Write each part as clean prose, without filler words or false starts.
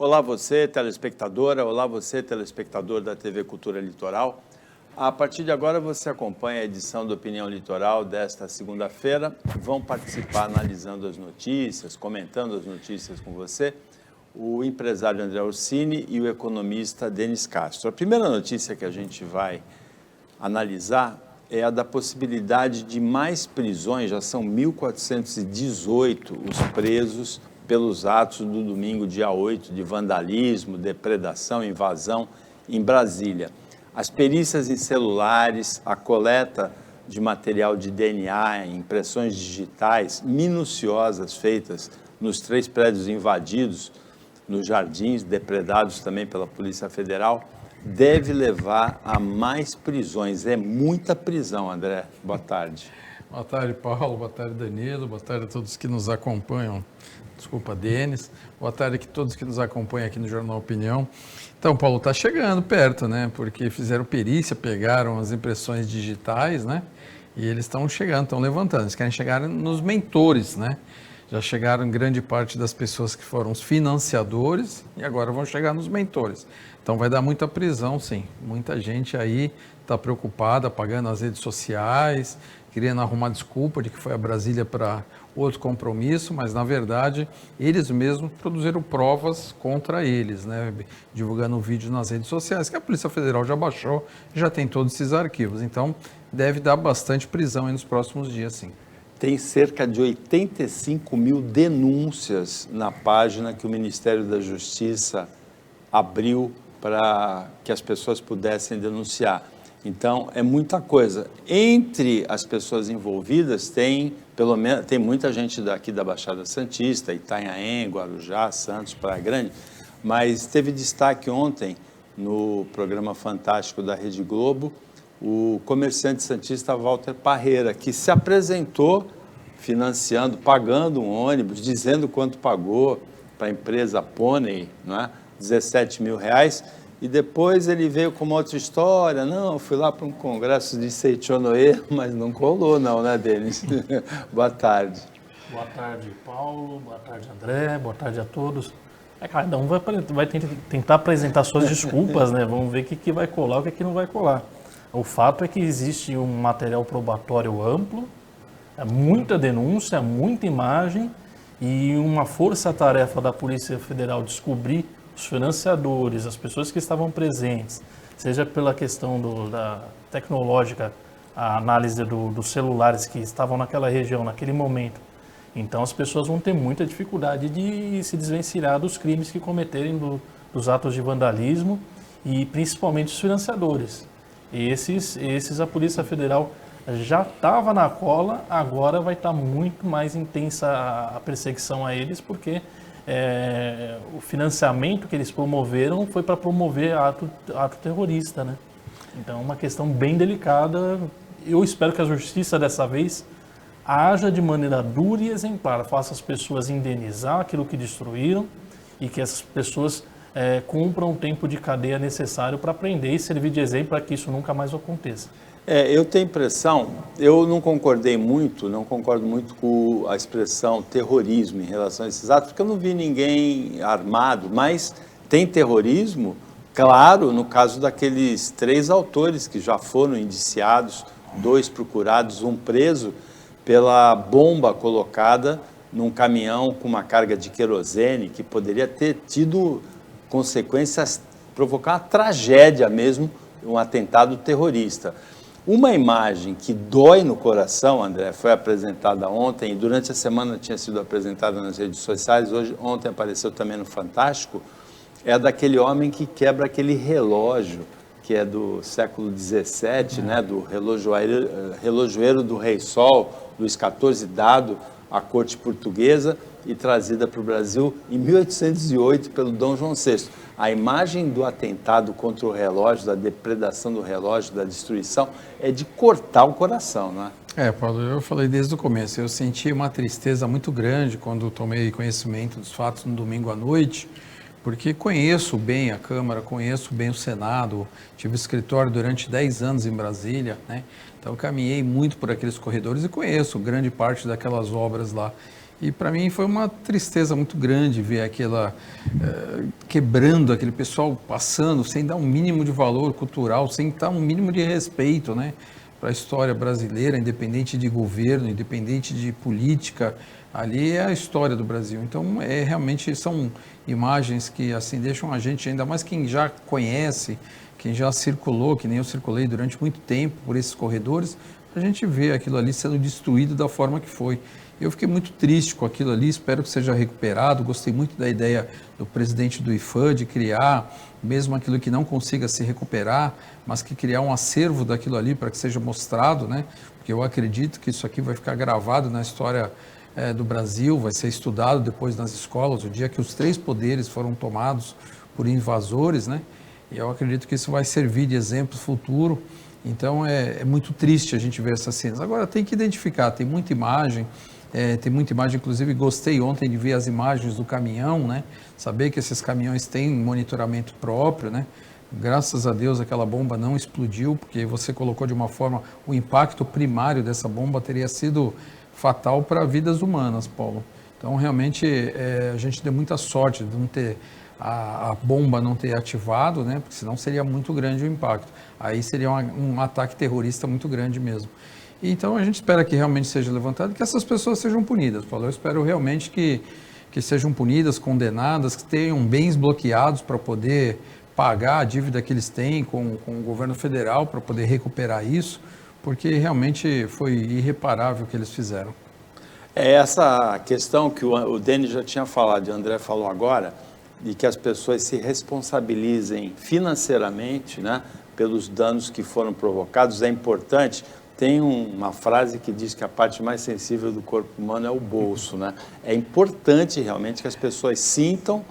Olá você, telespectadora, olá você, telespectador da TV Cultura Litoral. A partir de agora você acompanha a edição do Opinião Litoral desta segunda-feira. Vão participar analisando as notícias, comentando as notícias com você, o empresário André Orsini e o economista Denis Castro. A primeira notícia que a gente vai analisar é a da possibilidade de mais prisões, já são 1.418 os presos pelos atos do domingo, dia 8, de vandalismo, depredação, invasão em Brasília. As perícias em celulares, a coleta de material de DNA, impressões digitais minuciosas feitas nos 3 prédios invadidos, nos jardins, depredados também pela Polícia Federal, deve levar a mais prisões. É muita prisão, André. Boa tarde. Boa tarde, Paulo. Boa tarde, Danilo. Boa tarde a todos que nos acompanham. Desculpa, Denis. Boa tarde a todos que nos acompanham aqui no Jornal Opinião. Então, Paulo, está chegando perto, né? Porque fizeram perícia, pegaram as impressões digitais, né? E eles estão chegando, estão levantando. Eles querem chegar nos mentores, né? Já chegaram grande parte das pessoas que foram os financiadores e agora vão chegar nos mentores. Então vai dar muita prisão, sim. Muita gente aí está preocupada, apagando as redes sociais, querendo arrumar desculpa de que foi a Brasília para outro compromisso, mas na verdade eles mesmos produziram provas contra eles, né? Divulgando um vídeo nas redes sociais, que a Polícia Federal já baixou, já tem todos esses arquivos. Então deve dar bastante prisão aí nos próximos dias, sim. Tem cerca de 85 mil denúncias na página que o Ministério da Justiça abriu para que as pessoas pudessem denunciar. Então, é muita coisa. Entre as pessoas envolvidas, tem muita gente daqui da Baixada Santista, Itanhaém, Guarujá, Santos, Praia Grande, mas teve destaque ontem no programa fantástico da Rede Globo, o comerciante santista Walter Parreira, que se apresentou financiando, pagando um ônibus, dizendo quanto pagou para a empresa Pônei, não é? 17 mil reais, e depois ele veio com uma outra história. Não, eu fui lá para um congresso de Seichonoe, mas não colou não, né, Denis? Boa tarde. Boa tarde, Paulo. Boa tarde, André. Boa tarde a todos. Cada um vai tentar apresentar suas desculpas, né? Vamos ver o que vai colar, o que não vai colar. O fato é que existe um material probatório amplo, muita denúncia, muita imagem e uma força-tarefa da Polícia Federal descobrir os financiadores, as pessoas que estavam presentes, seja pela questão da tecnológica, a análise dos celulares que estavam naquela região, naquele momento. Então as pessoas vão ter muita dificuldade de se desvencilhar dos crimes que cometerem, dos atos de vandalismo e principalmente os financiadores. Esses a Polícia Federal já estava na cola, agora vai estar muito mais intensa a perseguição a eles, porque o financiamento que eles promoveram foi para promover ato terrorista, né? Então é uma questão bem delicada. Eu espero que a justiça dessa vez haja de maneira dura e exemplar, faça as pessoas indenizar aquilo que destruíram e que essas pessoas cumpram o tempo de cadeia necessário para aprender e servir de exemplo para que isso nunca mais aconteça. Eu tenho impressão, eu não concordo muito com a expressão terrorismo em relação a esses atos, porque eu não vi ninguém armado, mas tem terrorismo, claro, no caso daqueles 3 autores que já foram indiciados, 2 procurados, 1 preso, pela bomba colocada num caminhão com uma carga de querosene, que poderia ter tido consequências, provocar uma tragédia mesmo, um atentado terrorista. Uma imagem que dói no coração, André, foi apresentada ontem, e durante a semana tinha sido apresentada nas redes sociais, ontem apareceu também no Fantástico, é a daquele homem que quebra aquele relógio, que é do século XVII, né, do relojoeiro do Rei Sol, Luís XIV, dado à corte portuguesa e trazida para o Brasil em 1808 pelo Dom João VI. A imagem do atentado contra o relógio, da depredação do relógio, da destruição, é de cortar o coração, não é? Paulo, eu falei desde o começo, eu senti uma tristeza muito grande quando tomei conhecimento dos fatos no domingo à noite, porque conheço bem a Câmara, conheço bem o Senado, tive escritório durante 10 anos em Brasília, né? Então caminhei muito por aqueles corredores e conheço grande parte daquelas obras lá. E para mim foi uma tristeza muito grande ver aquela quebrando aquele pessoal passando sem dar um mínimo de valor cultural, sem dar um mínimo de respeito, né, para a história brasileira, independente de governo, independente de política. Ali é a história do Brasil. Então, realmente são imagens que assim deixam a gente, ainda mais quem já conhece, quem já circulou, que nem eu circulei durante muito tempo por esses corredores, a gente vê aquilo ali sendo destruído da forma que foi. Eu fiquei muito triste com aquilo ali, espero que seja recuperado. Gostei muito da ideia do presidente do IPHAN de criar, mesmo aquilo que não consiga se recuperar, mas que criar um acervo daquilo ali para que seja mostrado, né? Porque eu acredito que isso aqui vai ficar gravado na história do Brasil, vai ser estudado depois nas escolas, o dia que os 3 poderes foram tomados por invasores, né? E eu acredito que isso vai servir de exemplo futuro. Então é muito triste a gente ver essas cenas. Agora tem que identificar, tem muita imagem, inclusive gostei ontem de ver as imagens do caminhão, né? Saber que esses caminhões têm monitoramento próprio, né? Graças a Deus aquela bomba não explodiu, porque você colocou de uma forma, o impacto primário dessa bomba teria sido fatal para vidas humanas, Paulo. Então realmente a gente deu muita sorte de não ter a bomba não ter ativado, né? Porque senão seria muito grande o impacto. Aí seria um ataque terrorista muito grande mesmo. Então a gente espera que realmente seja levantado e que essas pessoas sejam punidas, Paulo. Eu espero realmente que sejam punidas, condenadas, que tenham bens bloqueados para poder pagar a dívida que eles têm com o governo federal para poder recuperar isso, porque realmente foi irreparável o que eles fizeram. É essa questão que o Denis já tinha falado, e o André falou agora, de que as pessoas se responsabilizem financeiramente, né, pelos danos que foram provocados, é importante. Tem uma frase que diz que a parte mais sensível do corpo humano é o bolso, né? É importante realmente que as pessoas sintam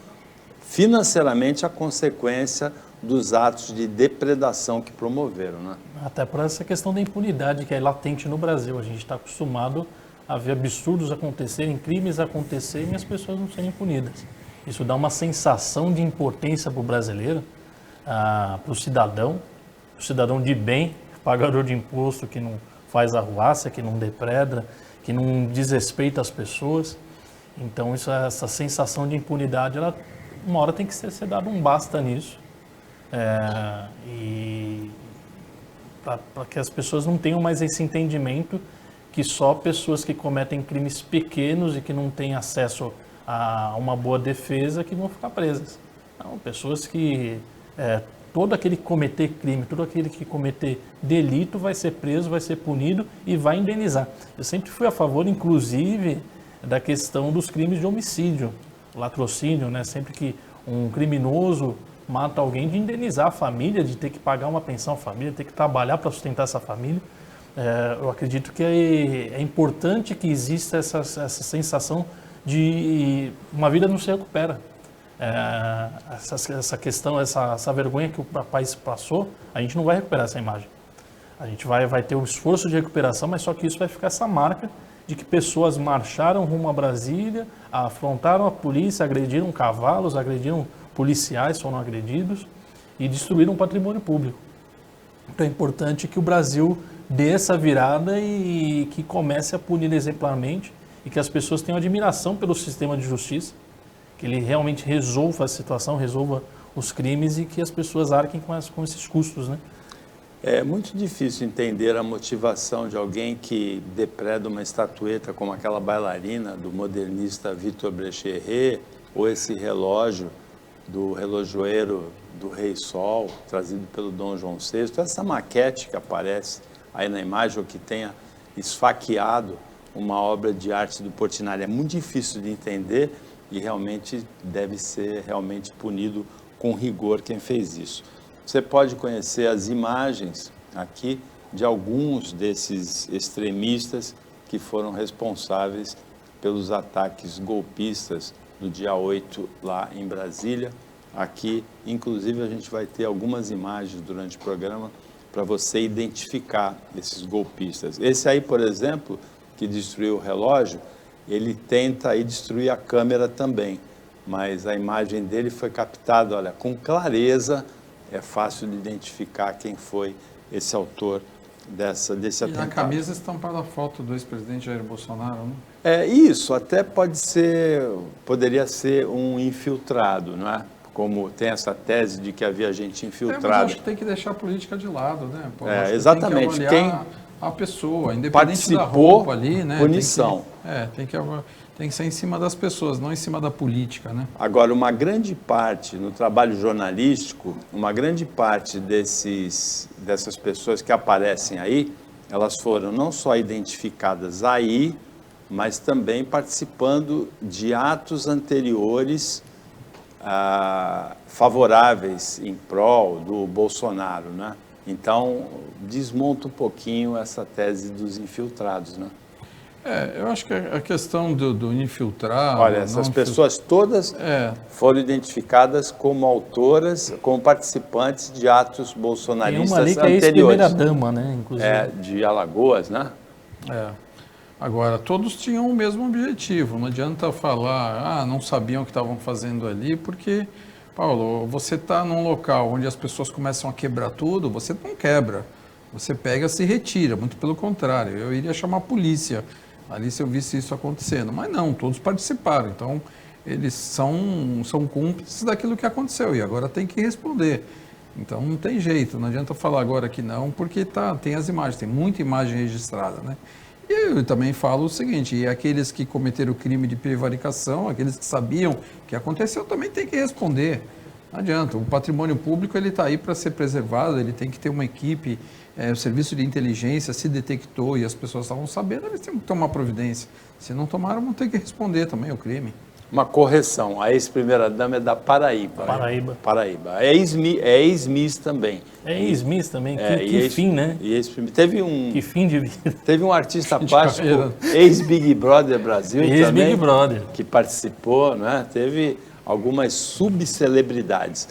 financeiramente a consequência dos atos de depredação que promoveram, né? Até por essa questão da impunidade que é latente no Brasil. A gente está acostumado a ver absurdos acontecerem, crimes acontecerem e as pessoas não serem punidas. Isso dá uma sensação de impotência para o brasileiro, para o cidadão de bem, pagador de imposto, que não faz arruaça, que não depreda, que não desrespeita as pessoas. Então, essa sensação de impunidade, uma hora tem que ser dado um basta nisso. E para que as pessoas não tenham mais esse entendimento que só pessoas que cometem crimes pequenos e que não têm acesso a uma boa defesa que vão ficar presas. Não, pessoas que todo aquele que cometer crime, todo aquele que cometer delito vai ser preso, vai ser punido e vai indenizar. Eu sempre fui a favor, inclusive, da questão dos crimes de homicídio, latrocínio, né? Sempre que um criminoso mata alguém, de indenizar a família, de ter que pagar uma pensão à família, ter que trabalhar para sustentar essa família. Eu acredito que é importante que exista essa sensação de uma vida não se recupera. Essa questão, essa vergonha que o país passou, a gente não vai recuperar essa imagem. A gente vai ter um esforço de recuperação, mas só que isso vai ficar essa marca de que pessoas marcharam rumo a Brasília, afrontaram a polícia, agrediram cavalos, agrediram policiais, foram agredidos e destruíram o patrimônio público. Então é importante que o Brasil dê essa virada e que comece a punir exemplarmente e que as pessoas tenham admiração pelo sistema de justiça, que ele realmente resolva a situação, resolva os crimes e que as pessoas arquem com esses custos, né? É muito difícil entender a motivação de alguém que depreda uma estatueta como aquela bailarina do modernista Victor Brecheret, ou esse relógio do relojoeiro do Rei Sol, trazido pelo Dom João VI, essa maquete que aparece aí na imagem, ou que tenha esfaqueado uma obra de arte do Portinari. É muito difícil de entender e realmente deve ser realmente punido com rigor quem fez isso. Você pode conhecer as imagens aqui de alguns desses extremistas que foram responsáveis pelos ataques golpistas do dia 8 lá em Brasília. Aqui, inclusive, a gente vai ter algumas imagens durante o programa para você identificar esses golpistas. Esse aí, por exemplo, que destruiu o relógio, ele tenta aí destruir a câmera também, mas a imagem dele foi captada, olha, com clareza, é fácil de identificar quem foi esse autor desse E na atentado. camisa estampada a foto do ex-presidente Jair Bolsonaro, né? Isso até poderia ser um infiltrado, não é? Como tem essa tese de que havia gente Mas infiltrada. acho que tem que deixar a política de lado, né? Pô, acho que exatamente. Tem que Quem avaliar a pessoa, independente da participou, roupa ali, né? punição. Tem que ser em cima das pessoas, não em cima da política, né? Agora, uma grande parte, no trabalho jornalístico, uma grande parte dessas pessoas que aparecem aí, elas foram não só identificadas aí, mas também participando de atos anteriores favoráveis em prol do Bolsonaro, né? Então, desmonta um pouquinho essa tese dos infiltrados, né? Eu acho que a questão do infiltrado... Olha, essas pessoas todas foram identificadas como autoras, como participantes de atos bolsonaristas Tem uma ali que é anteriores. ex-primeira-dama, né? Inclusive. De Alagoas, né? Agora, todos tinham o mesmo objetivo. Não adianta falar, não sabiam o que estavam fazendo ali, porque, Paulo, você está num local onde as pessoas começam a quebrar tudo, você não quebra. Você pega, se retira, muito pelo contrário. Eu iria chamar a polícia ali se eu visse isso acontecendo. Mas não, todos participaram. Então, eles são cúmplices daquilo que aconteceu e agora tem que responder. Então, não tem jeito. Não adianta falar agora que não, porque tem as imagens, tem muita imagem registrada, né? E eu também falo o seguinte, e aqueles que cometeram o crime de prevaricação, aqueles que sabiam que aconteceu, também tem que responder. Não adianta, o patrimônio público ele está aí para ser preservado, ele tem que ter uma equipe, o serviço de inteligência se detectou e as pessoas estavam sabendo, eles têm que tomar providência. Se não tomaram, vão ter que responder também o crime. Uma correção, a ex-primeira-dama é da Paraíba. Paraíba. É ex-miss também. É ex-miss também, que fim, né? Que fim de vida. Teve um artista plástico, ex-Big Brother Brasil também, ex-Big Brother, que participou, né? Teve algumas subcelebridades.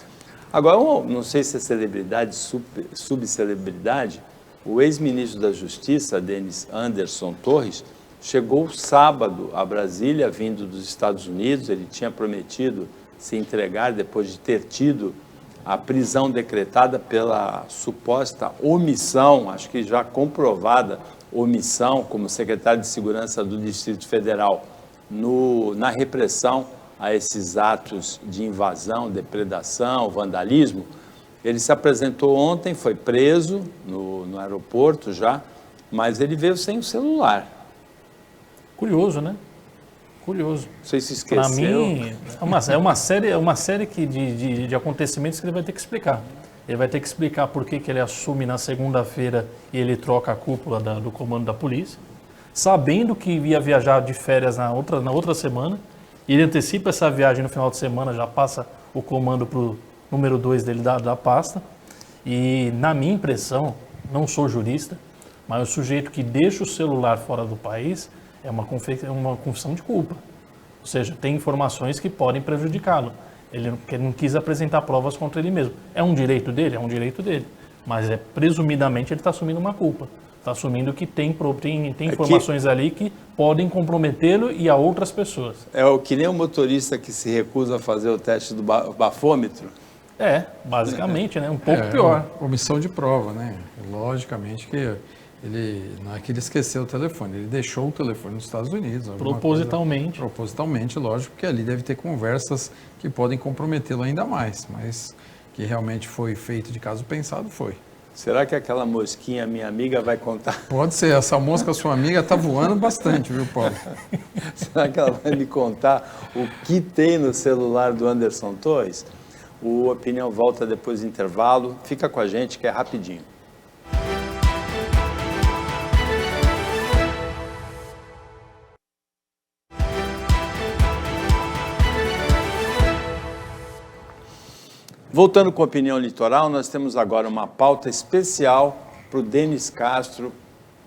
Agora, não sei se é celebridade, subcelebridade, o ex-ministro da Justiça, Denis Anderson Torres, chegou sábado a Brasília, vindo dos Estados Unidos. Ele tinha prometido se entregar depois de ter tido a prisão decretada pela suposta omissão, acho que já comprovada omissão, como secretário de Segurança do Distrito Federal, na repressão a esses atos de invasão, depredação, vandalismo. Ele se apresentou ontem, foi preso no aeroporto já, mas ele veio sem o celular. Curioso, né? Curioso. Você se esqueceu? Para mim, é uma série de acontecimentos que ele vai ter que explicar. Ele vai ter que explicar por que ele assume na segunda-feira e ele troca a cúpula do comando da polícia, sabendo que ia viajar de férias na outra semana, e ele antecipa essa viagem no final de semana, já passa o comando para o número 2 dele da pasta. E, na minha impressão, não sou jurista, mas o sujeito que deixa o celular fora do país é uma confissão de culpa. Ou seja, tem informações que podem prejudicá-lo. Ele não quis apresentar provas contra ele mesmo. É um direito dele? É um direito dele. Mas, presumidamente, ele está assumindo uma culpa. Está assumindo que tem informações ali que podem comprometê-lo e a outras pessoas. É que nem o motorista que se recusa a fazer o teste do bafômetro? Basicamente, né? Um pouco pior. Omissão de prova, né? Logicamente que não é que ele esqueceu o telefone, ele deixou o telefone nos Estados Unidos. Propositalmente. Propositalmente, lógico, porque ali deve ter conversas que podem comprometê-lo ainda mais, mas que realmente foi feito de caso pensado, foi. Será que aquela mosquinha, minha amiga, vai contar? Pode ser, essa mosca, sua amiga, está voando bastante, viu, Paulo? Será que ela vai me contar o que tem no celular do Anderson Torres? O Opinião volta depois do intervalo. Fica com a gente que é rapidinho. Voltando com a Opinião Litoral, nós temos agora uma pauta especial para o Denis Castro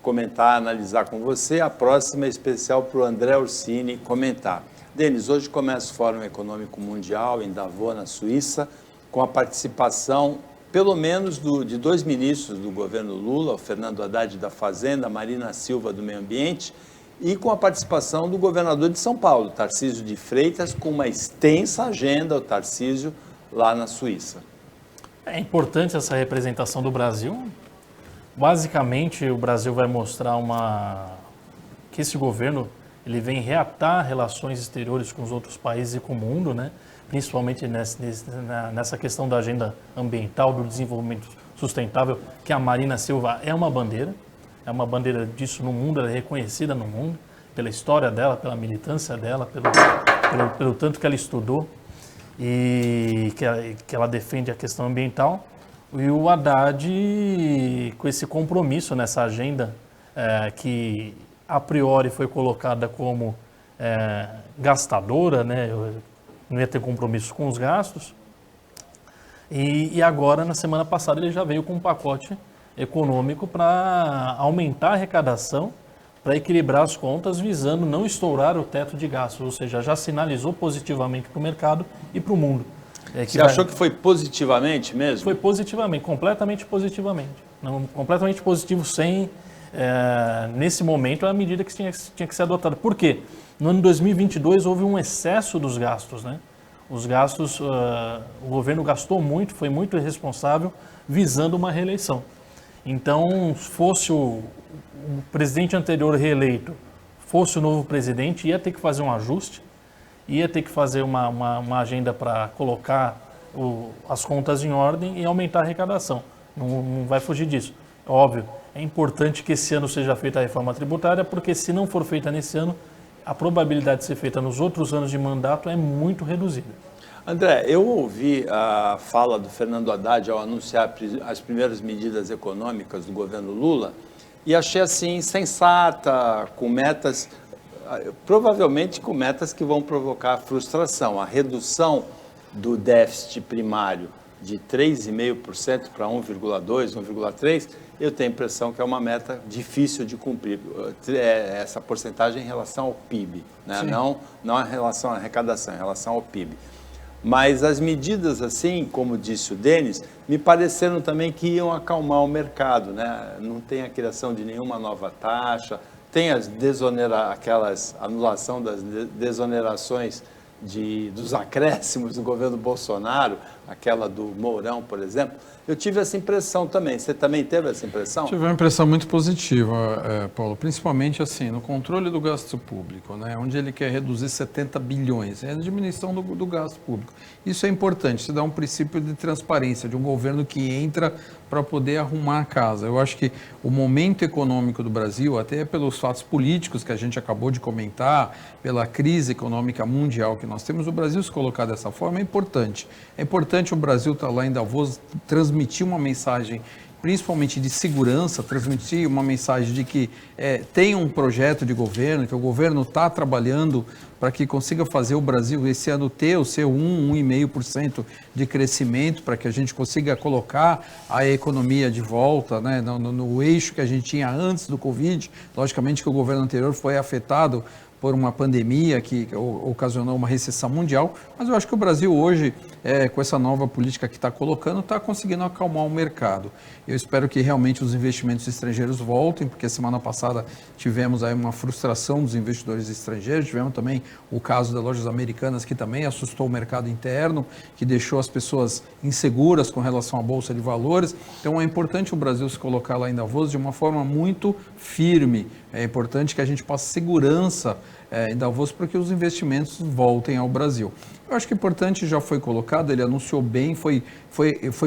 comentar, analisar com você. A próxima é especial para o André Orsini comentar. Denis, hoje começa o Fórum Econômico Mundial em Davos, na Suíça, com a participação, pelo menos, de 2 ministros do governo Lula, o Fernando Haddad da Fazenda, a Marina Silva do Meio Ambiente, e com a participação do governador de São Paulo, Tarcísio de Freitas, com uma extensa agenda, o Tarcísio, lá na Suíça. É importante essa representação do Brasil Basicamente, o Brasil vai mostrar que esse governo ele vem reatar relações exteriores com os outros países e com o mundo, né? Principalmente nessa questão da agenda ambiental, do desenvolvimento sustentável, que a Marina Silva é uma bandeira disso no mundo, ela é reconhecida no mundo, pela história dela, pela militância dela, pelo tanto que ela estudou e que ela defende a questão ambiental. E o Haddad, com esse compromisso nessa agenda que a priori foi colocada como gastadora, né? Não ia ter compromisso com os gastos. E agora, na semana passada, ele já veio com um pacote econômico para aumentar a arrecadação, para equilibrar as contas, visando não estourar o teto de gastos, ou seja, já sinalizou positivamente para o mercado e para o mundo. Você achou que foi positivamente mesmo? Foi positivamente, completamente positivamente. Não, completamente positivo, sem, nesse momento, a medida que tinha que ser adotada. Por quê? No ano 2022 houve um excesso dos gastos, né? Os gastos, o governo gastou muito, foi muito irresponsável, visando uma reeleição. Então, fosse o presidente anterior reeleito, fosse o novo presidente, ia ter que fazer um ajuste, ia ter que fazer uma agenda para colocar as contas em ordem e aumentar a arrecadação. Não vai fugir disso. Óbvio, é importante que esse ano seja feita a reforma tributária, porque se não for feita nesse ano, a probabilidade de ser feita nos outros anos de mandato é muito reduzida. André, eu ouvi a fala do Fernando Haddad ao anunciar as primeiras medidas econômicas do governo Lula e achei assim sensata, com metas, provavelmente com metas que vão provocar frustração. A redução do déficit primário de 3,5% para 1,2%, 1,3%, eu tenho a impressão que é uma meta difícil de cumprir, essa porcentagem em relação ao PIB, né? Não em relação à arrecadação, em relação ao PIB. Mas as medidas, assim, como disse o Denis, me pareceram também que iam acalmar o mercado, né? Não tem a criação de nenhuma nova taxa, tem aquelas anulação das desonerações dos acréscimos do governo Bolsonaro, aquela do Mourão, por exemplo. Eu tive essa impressão também. Você também teve essa impressão? Tive uma impressão muito positiva, Paulo, principalmente assim, no controle do gasto público, né, onde ele quer reduzir 70 bilhões, é a diminuição do gasto público. Isso é importante, isso dá um princípio de transparência, de um governo que entra para poder arrumar a casa. Eu acho que o momento econômico do Brasil, até pelos fatos políticos que a gente acabou de comentar, pela crise econômica mundial que nós temos, o Brasil se colocar dessa forma é importante. É importante o Brasil estar lá em Davos, transmitir uma mensagem principalmente de segurança, transmitir uma mensagem de que tem um projeto de governo, que o governo está trabalhando para que consiga fazer o Brasil esse ano ter o seu 1,5% de crescimento, para que a gente consiga colocar a economia de volta, né, no eixo que a gente tinha antes do Covid. Logicamente que o governo anterior foi afetado por uma pandemia que ocasionou uma recessão mundial, mas eu acho que o Brasil hoje, com essa nova política que está colocando, está conseguindo acalmar o mercado. Eu espero que realmente os investimentos estrangeiros voltem, porque semana passada tivemos aí uma frustração dos investidores estrangeiros, tivemos também o caso das lojas americanas, que também assustou o mercado interno, que deixou as pessoas inseguras com relação à Bolsa de Valores. Então é importante o Brasil se colocar lá em Davos de uma forma muito firme. É importante que a gente passe segurança em Davos para que os investimentos voltem ao Brasil. Eu acho que é importante, já foi colocado, ele anunciou bem, foi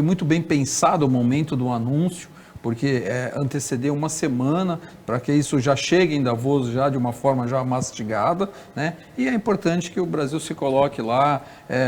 muito bem pensado o momento do anúncio, porque antecedeu uma semana para que isso já chegue em Davos já de uma forma já mastigada, né? E é importante que o Brasil se coloque lá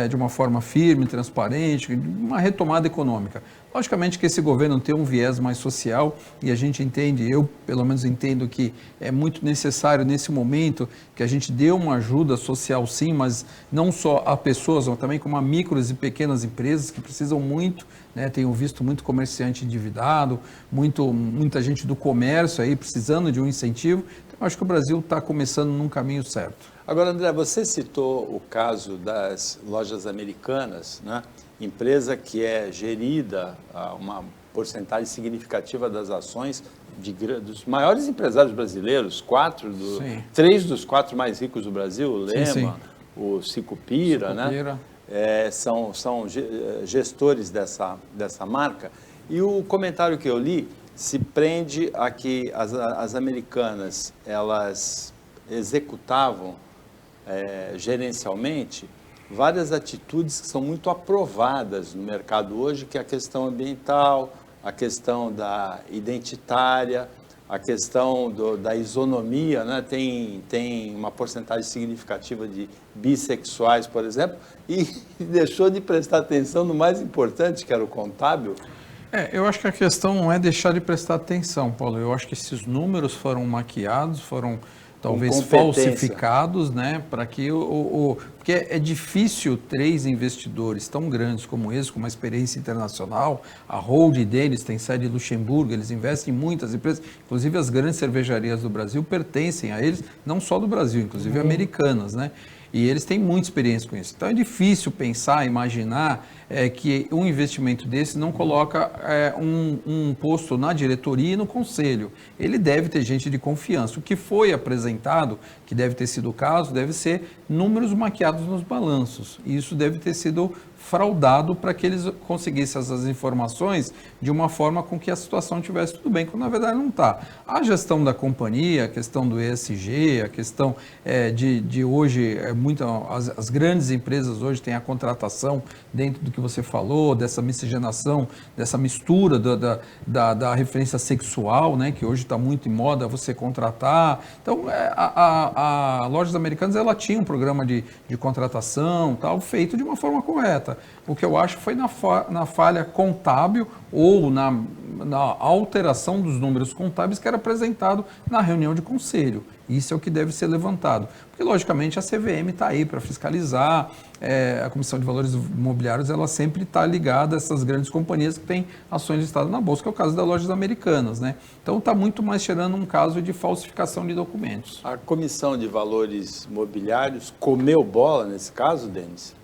de uma forma firme, transparente, uma retomada econômica. Logicamente que esse governo tem um viés mais social e a gente entende, eu pelo menos entendo que é muito necessário nesse momento que a gente dê uma ajuda social sim, mas não só a pessoas, mas também como a micros e pequenas empresas que precisam muito, né? Tenho visto muito comerciante endividado, muita gente do comércio aí precisando de um incentivo. Então acho que o Brasil está começando num caminho certo. Agora, André, você citou o caso das lojas americanas, né? Empresa que é gerida a uma porcentagem significativa das ações dos maiores empresários brasileiros, 3 dos 4 mais ricos do Brasil, o Lema, o Sicupira, né? São gestores dessa marca. E o comentário que eu li se prende a que as americanas, elas executavam gerencialmente várias atitudes que são muito aprovadas no mercado hoje, que é a questão ambiental, a questão da identitária, a questão da isonomia, né? Tem uma porcentagem significativa de bissexuais, por exemplo, e deixou de prestar atenção no mais importante, que era o contábil. Eu acho que a questão não é deixar de prestar atenção, Paulo. Eu acho que esses números foram maquiados, foram talvez falsificados, né, para que porque é difícil 3 investidores tão grandes como esse, com uma experiência internacional, a holding deles tem sede em Luxemburgo, eles investem em muitas empresas, inclusive as grandes cervejarias do Brasil pertencem a eles, não só do Brasil, inclusive americanas, né? E eles têm muita experiência com isso. Então é difícil pensar, imaginar que um investimento desse não coloca um posto na diretoria e no conselho. Ele deve ter gente de confiança. O que foi apresentado, que deve ter sido o caso, deve ser números maquiados nos balanços. E isso deve ter sido fraudado para que eles conseguissem essas informações de uma forma com que a situação estivesse tudo bem, quando na verdade não está. A gestão da companhia, a questão do ESG, a questão de hoje, as grandes empresas hoje têm a contratação dentro do que você falou, dessa miscigenação, dessa mistura da referência sexual, né, que hoje está muito em moda você contratar. Então, a Lojas Americanas, ela tinha um programa de contratação, tal, feito de uma forma correta. O que eu acho foi na falha contábil ou na alteração dos números contábeis que era apresentado na reunião de conselho. Isso é o que deve ser levantado. Porque, logicamente, a CVM está aí para fiscalizar, a Comissão de Valores Imobiliários ela sempre está ligada a essas grandes companhias que têm ações listadas na Bolsa, que é o caso das Lojas Americanas, né? Então, está muito mais cheirando um caso de falsificação de documentos. A Comissão de Valores Imobiliários comeu bola nesse caso, Denis?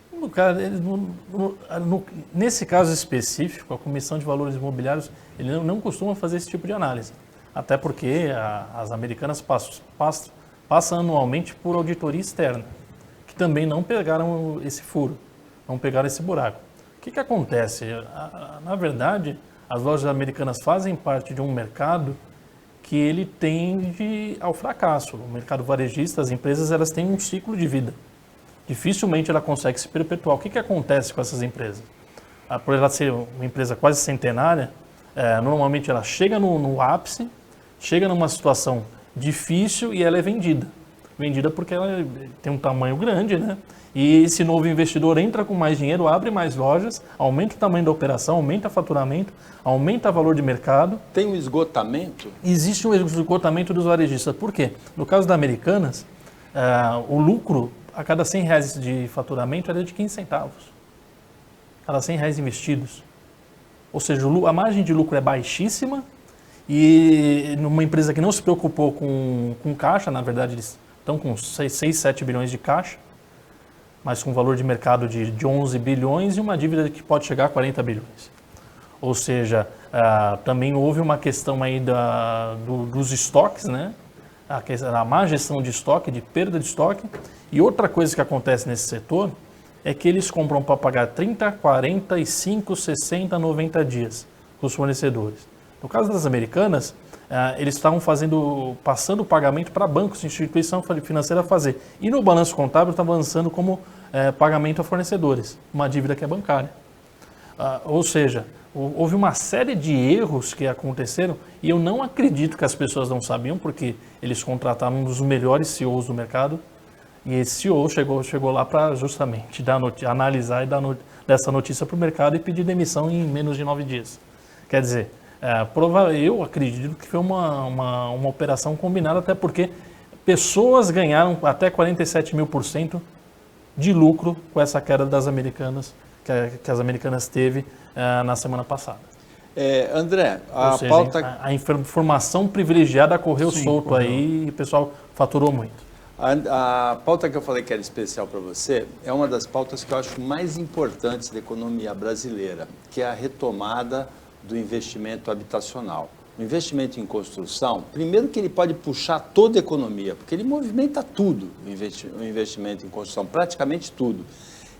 Nesse caso específico, a Comissão de Valores Imobiliários ele não costuma fazer esse tipo de análise. Até porque as americanas passam anualmente por auditoria externa, que também não pegaram esse furo, não pegaram esse buraco. O que acontece? Na verdade, as lojas americanas fazem parte de um mercado que ele tende ao fracasso. O mercado varejista, as empresas, elas têm um ciclo de vida. Dificilmente ela consegue se perpetuar. O que acontece com essas empresas? Por ela ser uma empresa quase centenária, normalmente ela chega no ápice, chega numa situação difícil e ela é vendida. Vendida porque ela tem um tamanho grande, né? E esse novo investidor entra com mais dinheiro, abre mais lojas, aumenta o tamanho da operação, aumenta o faturamento, aumenta o valor de mercado. Tem um esgotamento? Existe um esgotamento dos varejistas. Por quê? No caso da Americanas, o lucro a cada R$100 de faturamento era de 15 centavos. Cada R$100 investidos. Ou seja, a margem de lucro é baixíssima e numa empresa que não se preocupou com caixa, na verdade eles estão com 6, 7 bilhões de caixa, mas com um valor de mercado de 11 bilhões e uma dívida que pode chegar a 40 bilhões. Ou seja, também houve uma questão aí dos estoques, né? A má gestão de estoque, de perda de estoque. E outra coisa que acontece nesse setor é que eles compram para pagar 30, 45, 60, 90 dias com os fornecedores. No caso das americanas, eles estavam passando o pagamento para bancos, instituição financeira a fazer. E no balanço contábil estava lançando como pagamento a fornecedores, uma dívida que é bancária. Ou seja, houve uma série de erros que aconteceram e eu não acredito que as pessoas não sabiam, porque eles contrataram um dos melhores CEOs do mercado e esse CEO chegou lá para justamente analisar e dar dessa notícia para o mercado e pedir demissão em menos de 9 dias. Quer dizer, eu acredito que foi uma operação combinada, até porque pessoas ganharam até 47.000% de lucro com essa queda das americanas, que as americanas teve na semana passada. André, Ou seja, pauta... a informação privilegiada correu solto aí e o pessoal faturou muito. A pauta que eu falei que era especial para você é uma das pautas que eu acho mais importantes da economia brasileira, que é a retomada do investimento habitacional. O investimento em construção, primeiro que ele pode puxar toda a economia, porque ele movimenta tudo, o investimento em construção, praticamente tudo.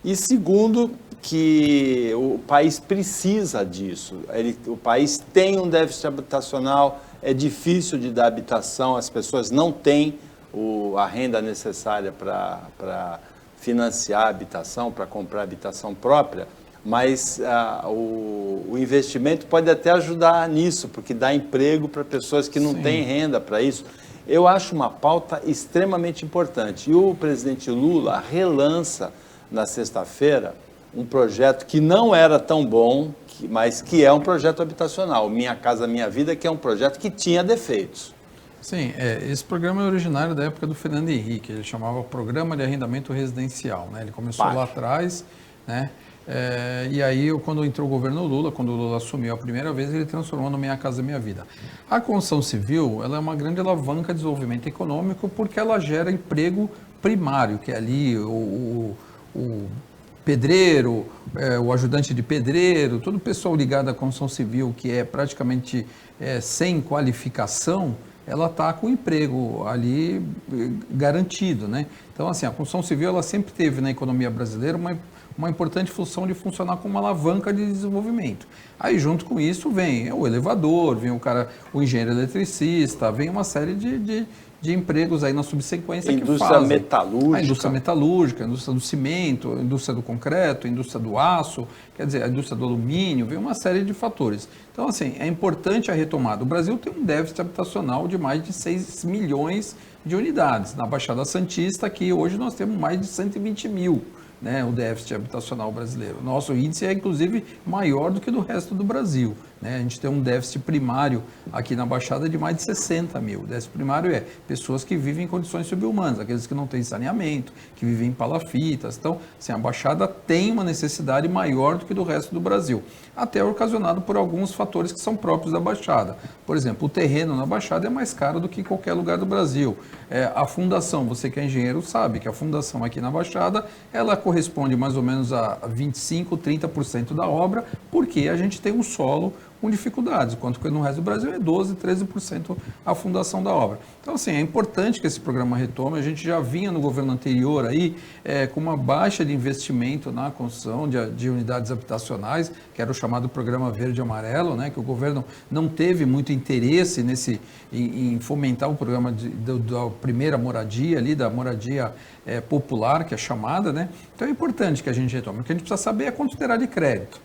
E segundo, que o país precisa disso. O país tem um déficit habitacional, é difícil de dar habitação, as pessoas não têm a renda necessária para financiar a habitação, para comprar habitação própria, mas o investimento pode até ajudar nisso, porque dá emprego para pessoas que não têm renda para isso. Eu acho uma pauta extremamente importante. E o presidente Lula relança na sexta-feira um projeto que não era tão bom, mas que é um projeto habitacional, Minha Casa Minha Vida, que é um projeto que tinha defeitos. Sim, esse programa é originário da época do Fernando Henrique, ele chamava Programa de Arrendamento Residencial, né? Ele começou lá atrás, né? E aí, quando entrou o governo Lula, quando o Lula assumiu a primeira vez, ele transformou no Minha Casa Minha Vida. A construção civil, ela é uma grande alavanca de desenvolvimento econômico porque ela gera emprego primário, que é ali o pedreiro, o ajudante de pedreiro, todo o pessoal ligado à construção civil que é praticamente sem qualificação, ela está com o emprego ali garantido, né? Então, assim, a construção civil ela sempre teve na economia brasileira uma importante função de funcionar como uma alavanca de desenvolvimento. Aí, junto com isso, vem o elevador, vem o engenheiro eletricista, vem uma série de empregos aí na subsequência que fazem. Metalúrgica. A indústria metalúrgica, a indústria do cimento, a indústria do concreto, a indústria do aço, quer dizer, a indústria do alumínio, vem uma série de fatores. Então, assim, é importante a retomada. O Brasil tem um déficit habitacional de mais de 6 milhões de unidades. Na Baixada Santista, aqui, hoje nós temos mais de 120 mil. Né, o déficit habitacional brasileiro. Nosso índice é, inclusive, maior do que do resto do Brasil. Né? A gente tem um déficit primário aqui na Baixada de mais de 60 mil. O déficit primário é pessoas que vivem em condições subhumanas, aqueles que não têm saneamento, que vivem em palafitas. Então, assim, a Baixada tem uma necessidade maior do que do resto do Brasil, até ocasionado por alguns fatores que são próprios da Baixada. Por exemplo, o terreno na Baixada é mais caro do que em qualquer lugar do Brasil. A fundação, você que é engenheiro sabe que a fundação aqui na Baixada, ela corresponde mais ou menos a 25%, 30% da obra, porque a gente tem um solo com dificuldades, enquanto que no resto do Brasil é 12%, 13% a fundação da obra. Então, assim, é importante que esse programa retome. A gente já vinha no governo anterior aí com uma baixa de investimento na construção de unidades habitacionais, que era o chamado Programa Verde e Amarelo, né, que o governo não teve muito interesse em fomentar o programa da primeira moradia ali, da moradia popular, que é chamada, né? Então é importante que a gente retome. O que a gente precisa saber é quanto terá de crédito.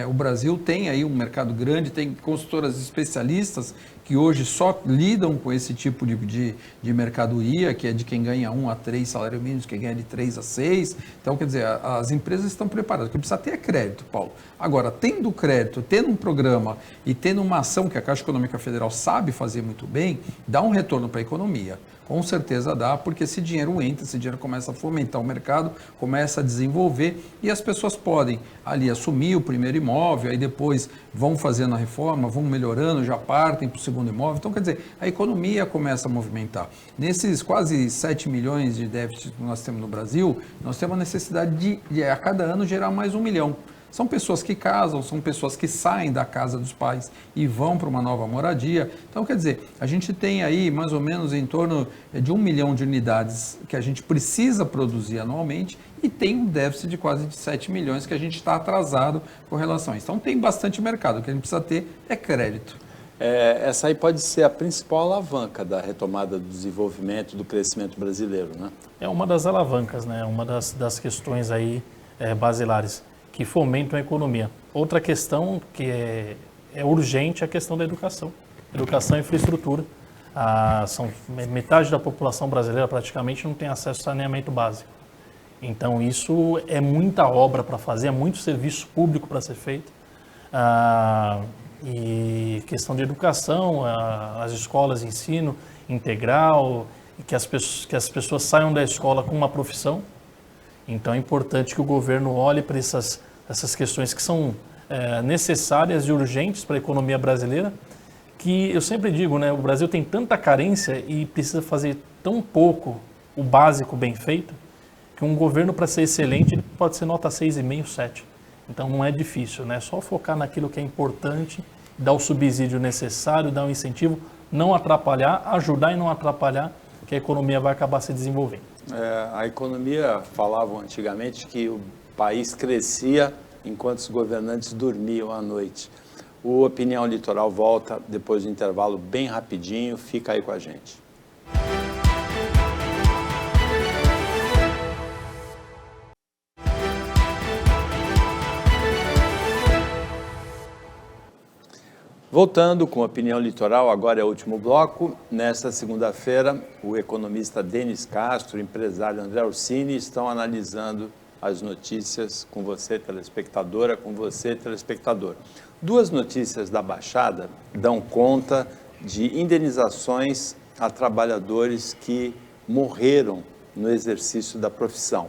O Brasil tem aí um mercado grande, tem consultoras especialistas que hoje só lidam com esse tipo de mercadoria, que é de quem ganha 1 a 3 salários mínimos, quem ganha de 3 a 6. Então, quer dizer, as empresas estão preparadas. O que precisa ter é crédito, Paulo. Agora, tendo crédito, tendo um programa e tendo uma ação que a Caixa Econômica Federal sabe fazer muito bem, dá um retorno para a economia. Com certeza dá, porque esse dinheiro entra, esse dinheiro começa a fomentar o mercado, começa a desenvolver e as pessoas podem ali assumir o primeiro imóvel, aí depois vão fazendo a reforma, vão melhorando, já partem para o segundo imóvel. Então, quer dizer, a economia começa a movimentar. Nesses quase 7 milhões de déficit que nós temos no Brasil, nós temos a necessidade de a cada ano gerar mais 1 milhão. São pessoas que casam, são pessoas que saem da casa dos pais e vão para uma nova moradia. Então, quer dizer, a gente tem aí mais ou menos em torno de 1 milhão de unidades que a gente precisa produzir anualmente e tem um déficit de quase de 7 milhões que a gente está atrasado com relação a isso. Então, tem bastante mercado. O que a gente precisa ter é crédito. Essa aí pode ser a principal alavanca da retomada do desenvolvimento, do crescimento brasileiro, né? É uma das alavancas, né? Uma das questões aí basilares que fomentam a economia. Outra questão que é urgente é a questão da educação. Educação e infraestrutura. Metade da população brasileira praticamente não tem acesso a saneamento básico. Então isso é muita obra para fazer, é muito serviço público para ser feito. E questão de educação, as escolas de ensino integral, e que as pessoas saiam da escola com uma profissão. Então é importante que o governo olhe para essas questões que são necessárias e urgentes para a economia brasileira, que eu sempre digo, né, o Brasil tem tanta carência e precisa fazer tão pouco o básico bem feito, que um governo, para ser excelente, ele pode ser nota 6,5, 7. Então não é difícil, né? É só focar naquilo que é importante, dar o subsídio necessário, dar o incentivo, não atrapalhar, ajudar e não atrapalhar, que a economia vai acabar se desenvolvendo. A economia, falavam antigamente que país crescia enquanto os governantes dormiam à noite. O Opinião Litoral volta depois do intervalo bem rapidinho, fica aí com a gente. Voltando com a Opinião Litoral, agora é o último bloco. Nesta segunda-feira, o economista Denis Castro, o empresário André Orsini estão analisando as notícias com você, telespectadora, com você, telespectador. Duas notícias da Baixada dão conta de indenizações a trabalhadores que morreram no exercício da profissão.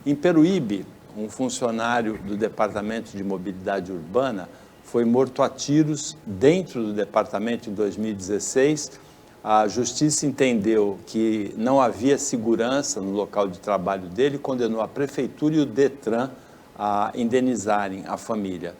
Em Peruíbe, um funcionário do Departamento de Mobilidade Urbana foi morto a tiros dentro do departamento em 2016. A justiça entendeu que não havia segurança no local de trabalho dele e condenou a prefeitura e o Detran a indenizarem a família.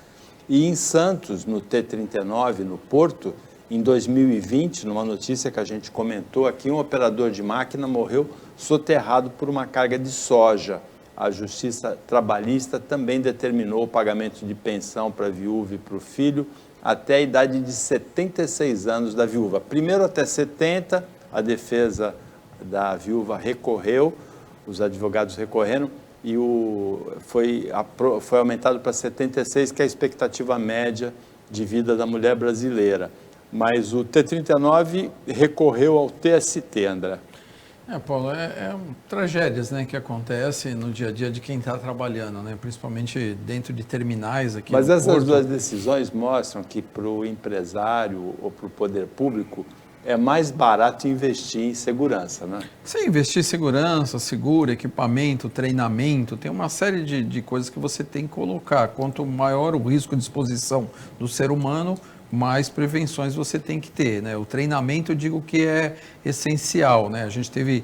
E em Santos, no T39, no Porto, em 2020, numa notícia que a gente comentou aqui, um operador de máquina morreu soterrado por uma carga de soja. A Justiça Trabalhista também determinou o pagamento de pensão para a viúva e para o filho até a idade de 76 anos da viúva. Primeiro até 70, a defesa da viúva recorreu, os advogados recorreram e foi aumentado para 76, que é a expectativa média de vida da mulher brasileira. Mas o T39 recorreu ao TST, André. Paulo, tragédias, né, que acontecem no dia a dia de quem está trabalhando, né, principalmente dentro de terminais aqui. Mas essas Porto. Duas decisões mostram que para o empresário ou para o poder público é mais barato investir em segurança, né? Sim, investir em segurança, seguro, equipamento, treinamento, tem uma série de coisas que você tem que colocar. Quanto maior o risco de exposição do ser humano, mais prevenções você tem que ter, né? O treinamento, eu digo que é essencial, né? A gente teve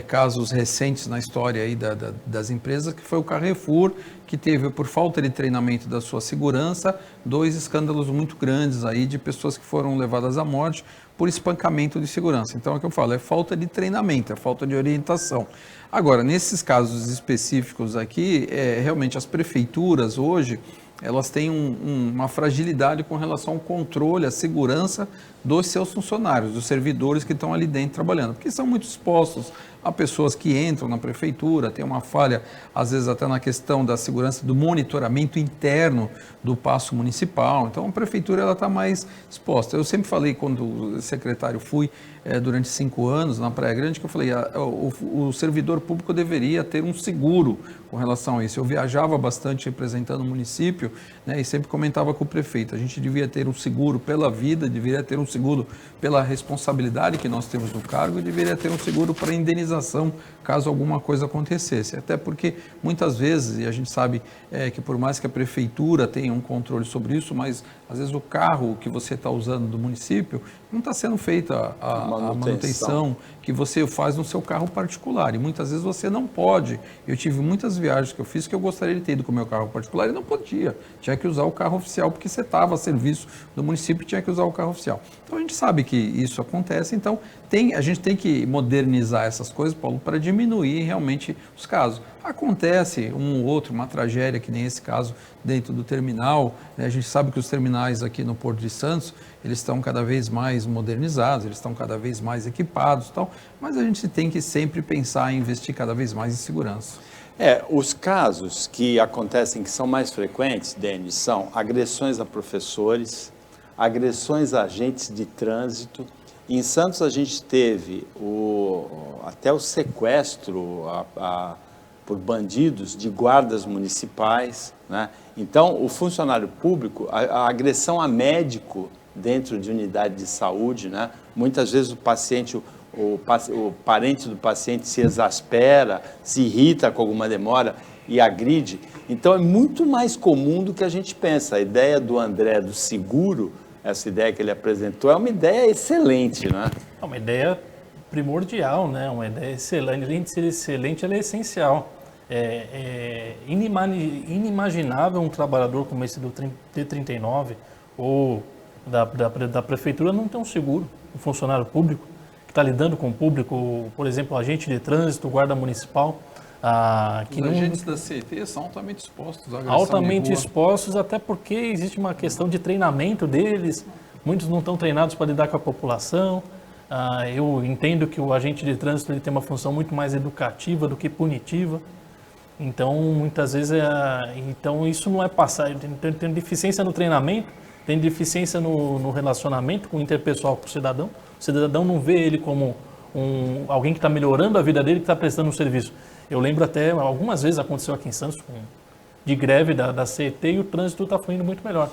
casos recentes na história aí das empresas, que foi o Carrefour, que teve, por falta de treinamento da sua segurança, 2 escândalos muito grandes aí de pessoas que foram levadas à morte por espancamento de segurança. Então, é o que eu falo, é falta de treinamento, é falta de orientação. Agora, nesses casos específicos aqui, realmente as prefeituras hoje, elas têm uma fragilidade com relação ao controle, à segurança dos seus funcionários, dos servidores que estão ali dentro trabalhando, porque são muito expostos a pessoas que entram na prefeitura, tem uma falha, às vezes até na questão da segurança, do monitoramento interno do paço municipal. Então, a prefeitura está mais exposta. Eu sempre falei, quando secretário fui, durante 5 anos na Praia Grande, que eu falei, o servidor público deveria ter um seguro com relação a isso. Eu viajava bastante representando o município, né, e sempre comentava com o prefeito, a gente devia ter um seguro pela vida, deveria ter um seguro pela responsabilidade que nós temos no cargo e deveria ter um seguro para indenização caso alguma coisa acontecesse. Até porque muitas vezes, e a gente sabe que por mais que a prefeitura tenha um controle sobre isso, mas às vezes o carro que você está usando do município não está sendo feita a manutenção que você faz no seu carro particular. E muitas vezes você não pode. Eu tive muitas viagens que eu fiz que eu gostaria de ter ido com o meu carro particular e não podia. Tinha que usar o carro oficial porque você estava a serviço do município e tinha que usar o carro oficial. Então a gente sabe que isso acontece, então a gente tem que modernizar essas coisas, Paulo, para diminuir realmente os casos. Acontece um ou outro, uma tragédia, que nem esse caso dentro do terminal, né? A gente sabe que os terminais aqui no Porto de Santos, eles estão cada vez mais modernizados, eles estão cada vez mais equipados e tal, mas a gente tem que sempre pensar em investir cada vez mais em segurança. Os casos que acontecem, que são mais frequentes, Denis, são agressões a professores, agressões a agentes de trânsito. Em Santos a gente teve até o sequestro por bandidos de guardas municipais, né? Então, o funcionário público, a agressão a médico dentro de unidade de saúde, né? Muitas vezes o paciente, o parente do paciente se exaspera, se irrita com alguma demora e agride. Então, é muito mais comum do que a gente pensa. A ideia do André do seguro, essa ideia que ele apresentou, é uma ideia excelente, né? É uma ideia primordial, né? Uma ideia excelente. Além de ser excelente, ela é essencial. É inimaginável um trabalhador como esse do T39 ou da prefeitura não ter um seguro. Um funcionário público que está lidando com o público, por exemplo, agente de trânsito, guarda municipal. que Os não, agentes da CET são altamente expostos à agressão altamente de rua. expostos, até porque existe uma questão de treinamento deles, muitos não estão treinados para lidar com a população. Eu entendo que o agente de trânsito ele tem uma função muito mais educativa do que punitiva. Então, muitas vezes, então isso não é passar. Tem deficiência no treinamento, tem deficiência no relacionamento com o interpessoal com o cidadão. O cidadão não vê ele como alguém que está melhorando a vida dele, que está prestando um serviço. Eu lembro até, algumas vezes aconteceu aqui em Santos, de greve da CET, e o trânsito está fluindo muito melhor.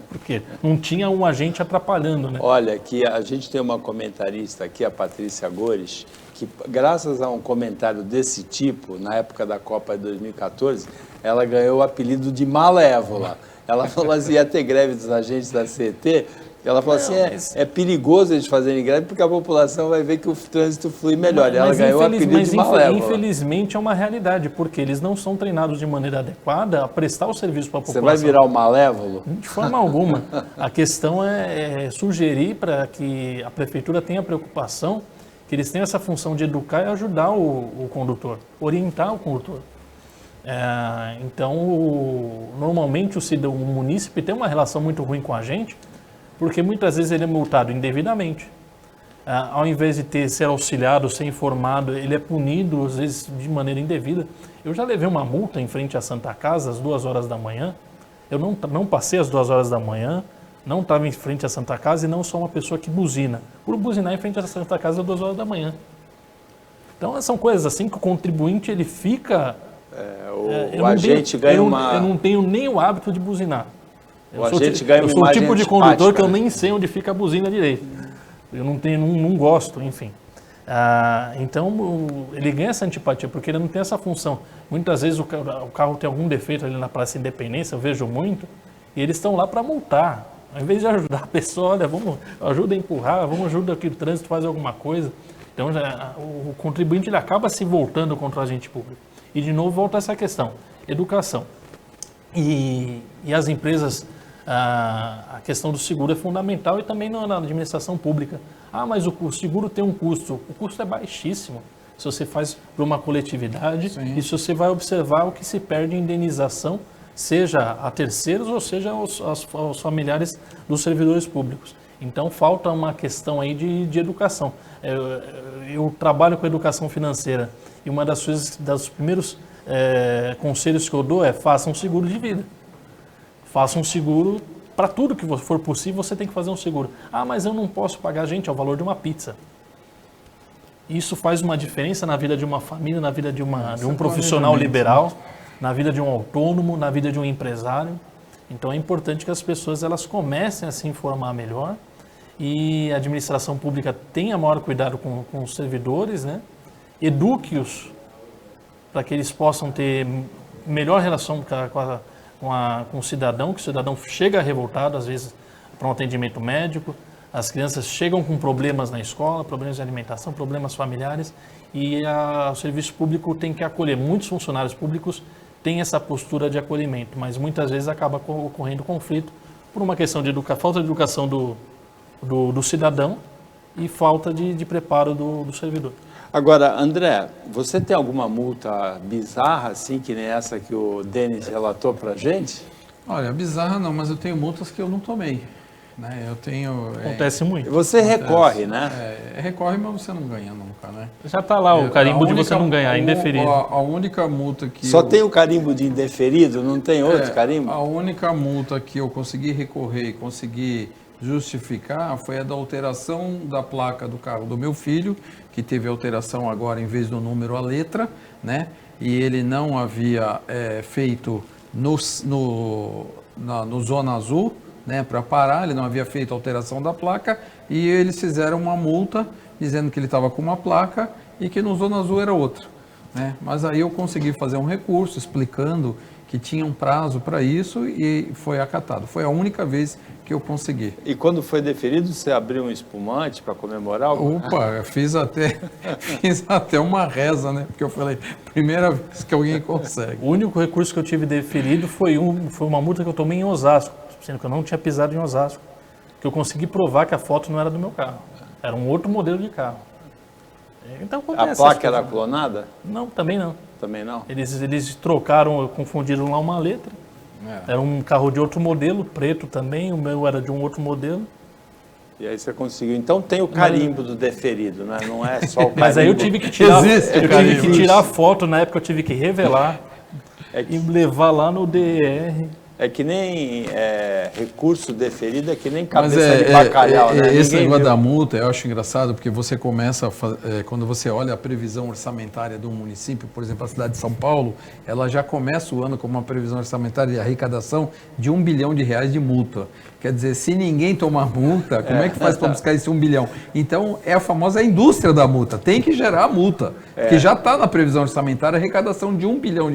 Porque não tinha um agente atrapalhando, né? Olha, que a gente tem uma comentarista aqui, a Patrícia Gores, que graças a um comentário desse tipo, na época da Copa de 2014, ela ganhou o apelido de Malévola. Ela falou assim, ia ter greve dos agentes da CET, ela falou assim, é perigoso eles fazerem greve porque a população vai ver que o trânsito flui melhor. E ela ganhou o apelido de Malévola. Infelizmente é uma realidade, porque eles não são treinados de maneira adequada a prestar o serviço para a população. Você vai virar o Malévolo? De forma alguma. A questão é sugerir para que a prefeitura tenha preocupação, que eles tenham essa função de educar e ajudar o condutor, orientar o condutor. Então, normalmente o munícipe tem uma relação muito ruim com a gente, porque muitas vezes ele é multado indevidamente. Ao invés de ser auxiliado, ser informado, ele é punido, às vezes, de maneira indevida. Eu já levei uma multa em frente à Santa Casa às 2 horas da manhã. Eu não passei às 2 horas da manhã, não estava em frente à Santa Casa e não sou uma pessoa que buzina. Por buzinar em frente à Santa Casa às 2 horas da manhã. Então, são coisas assim que o contribuinte ele fica... O agente ganha uma... Eu não tenho nem o hábito de buzinar. O agente ganha uma imagem Eu sou o tipo de condutor antipática, que eu nem sei onde fica a buzina direito. Eu não gosto, enfim. Então, ele ganha essa antipatia, porque ele não tem essa função. Muitas vezes o carro tem algum defeito ali na Praça Independência, eu vejo muito, e eles estão lá para multar. Ao invés de ajudar a pessoa, olha, ajuda a empurrar, ajudar que o trânsito faz alguma coisa. Então, o contribuinte ele acaba se voltando contra o agente público. E, de novo, volta a essa questão, educação. E as empresas... A questão do seguro é fundamental e também na administração pública. Mas o seguro tem um custo. O custo é baixíssimo se você faz para uma coletividade. Sim. E se você vai observar o que se perde em indenização, seja a terceiros ou seja aos familiares dos servidores públicos. Então falta uma questão aí de educação. Eu trabalho com educação financeira e uma das coisas, dos primeiros conselhos que eu dou é faça um seguro de vida. Faça um seguro, para tudo que for possível, você tem que fazer um seguro. Mas eu não posso pagar, gente, é o valor de uma pizza. Isso faz uma diferença na vida de uma família, na vida de um profissional liberal, na vida de um autônomo, na vida de um empresário. Então é importante que as pessoas elas comecem a se informar melhor e a administração pública tenha maior cuidado com os servidores, né? Eduque-os para que eles possam ter melhor relação com o cidadão, que o cidadão chega revoltado, às vezes, para um atendimento médico, as crianças chegam com problemas na escola, problemas de alimentação, problemas familiares, e o serviço público tem que acolher. Muitos funcionários públicos têm essa postura de acolhimento, mas muitas vezes acaba ocorrendo conflito por uma questão de falta de educação do cidadão e falta de preparo do servidor. Agora, André, você tem alguma multa bizarra, assim, que nem essa que o Denis relatou para a gente? Olha, bizarra não, mas eu tenho multas que eu não tomei. Né? Eu tenho... Acontece muito. Você recorre, né? Recorre, mas você não ganha nunca, né? Já está lá o carimbo de você não ganhar, indeferido. A única multa que... Só tem o carimbo de indeferido, não tem outro carimbo? A única multa que eu consegui recorrer e consegui justificar foi a da alteração da placa do carro do meu filho, que teve alteração agora, em vez do número, a letra, né? E ele não havia feito no Zona Azul, né, para parar, ele não havia feito alteração da placa, e eles fizeram uma multa dizendo que ele estava com uma placa e que no Zona Azul era outra. Né? Mas aí eu consegui fazer um recurso explicando que tinha um prazo para isso e foi acatado. Foi a única vez que eu consegui. E quando foi deferido, você abriu um espumante para comemorar? Opa, fiz até uma reza, né? Porque eu falei, primeira vez que alguém consegue. O único recurso que eu tive deferido foi uma multa que eu tomei em Osasco, sendo que eu não tinha pisado em Osasco, que eu consegui provar que a foto não era do meu carro, era um outro modelo de carro. Então A acontece. placa era clonada? Não, também não. Também não? Eles trocaram, confundiram lá uma letra. Era um carro de outro modelo, preto também, o meu era de um outro modelo. E aí você conseguiu. Então tem o carimbo do deferido, né? Não é só o carimbo. Mas aí eu tive que tirar, Existe eu tive carimbo. que tirar a foto, na época eu tive que revelar e levar lá no DER. É que nem recurso deferido, é que nem Mas cabeça de bacalhau, né? esse Ninguém negócio viu. da multa, eu acho engraçado, porque você começa, quando você olha a previsão orçamentária do município, por exemplo, a cidade de São Paulo, ela já começa o ano com uma previsão orçamentária de arrecadação de R$1 bilhão de multa. Quer dizer, se ninguém tomar multa, como é que faz para buscar esse 1 bilhão? Então, é a famosa indústria da multa, tem que gerar a multa, porque já está na previsão orçamentária a arrecadação de R$1 bilhão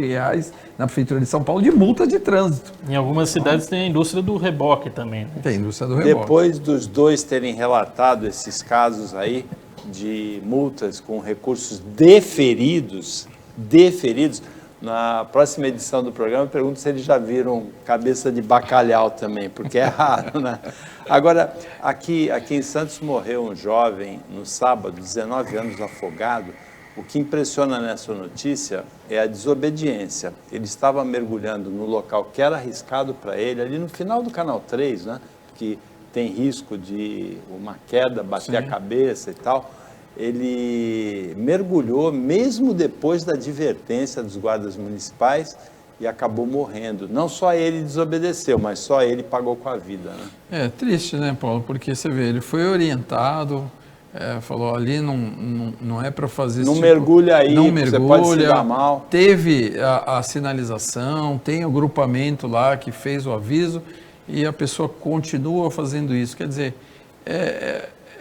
na Prefeitura de São Paulo de multa de trânsito. Em algumas cidades tem a indústria do reboque também. Né? Tem a indústria do reboque. Depois dos dois terem relatado esses casos aí de multas com recursos deferidos, na próxima edição do programa eu pergunto se eles já viram cabeça de bacalhau também, porque é raro, né? Agora, aqui em Santos morreu um jovem no sábado, 19 anos, afogado. O que impressiona nessa notícia é a desobediência. Ele estava mergulhando no local que era arriscado para ele, ali no final do Canal 3, né? Que tem risco de uma queda, bater a cabeça e tal. Ele mergulhou mesmo depois da advertência dos guardas municipais e acabou morrendo. Não só ele desobedeceu, mas só ele pagou com a vida, né? É triste, né, Paulo? Porque você vê, ele foi orientado, falou ali não é para fazer Não esse mergulha aí, não você mergulha, pode se dar mal. Teve a sinalização, tem o grupamento lá que fez o aviso e a pessoa continua fazendo isso. Quer dizer,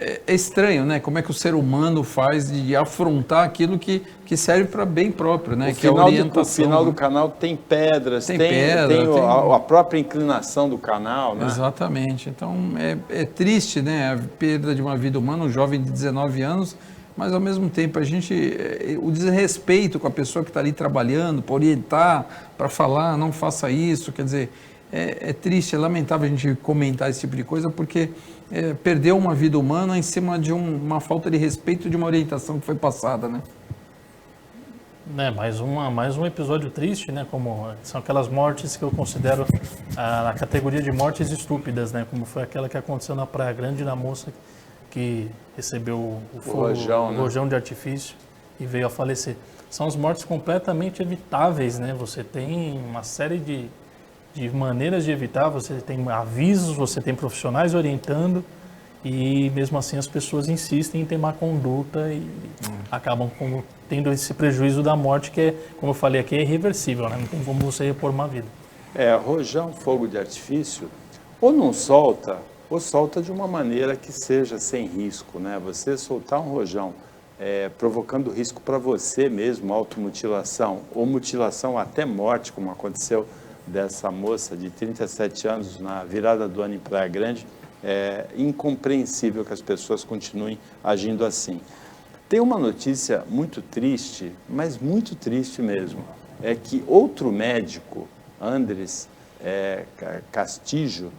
é estranho, né? Como é que o ser humano faz de afrontar aquilo que serve para bem próprio, né? Que é a orientação. O final do canal tem pedras, tem a própria inclinação do canal, né? Exatamente. Então, é triste, né? A perda de uma vida humana, um jovem de 19 anos, mas ao mesmo tempo o desrespeito com a pessoa que está ali trabalhando, para orientar, para falar, não faça isso, quer dizer, é triste, é lamentável a gente comentar esse tipo de coisa, porque perdeu uma vida humana em cima de uma falta de respeito de uma orientação que foi passada, né? Mais um episódio triste, né? Como são aquelas mortes que eu considero na categoria de mortes estúpidas, né? Como foi aquela que aconteceu na Praia Grande, na moça que recebeu o fogo, o rojão de artifício e veio a falecer. São as mortes completamente evitáveis, né? Você tem uma série de maneiras de evitar, você tem avisos, você tem profissionais orientando e mesmo assim as pessoas insistem em ter má conduta e acabam tendo esse prejuízo da morte que, como eu falei aqui, é irreversível, né? Não tem como você repor uma vida. Rojão, fogo de artifício, ou não solta, ou solta de uma maneira que seja sem risco, né? Você soltar um rojão provocando risco para você mesmo, automutilação ou mutilação até morte, como aconteceu dessa moça de 37 anos na virada do ano em Praia Grande, é incompreensível que as pessoas continuem agindo assim. Tem uma notícia muito triste, mas muito triste mesmo, é que outro médico, Andrés Castillo,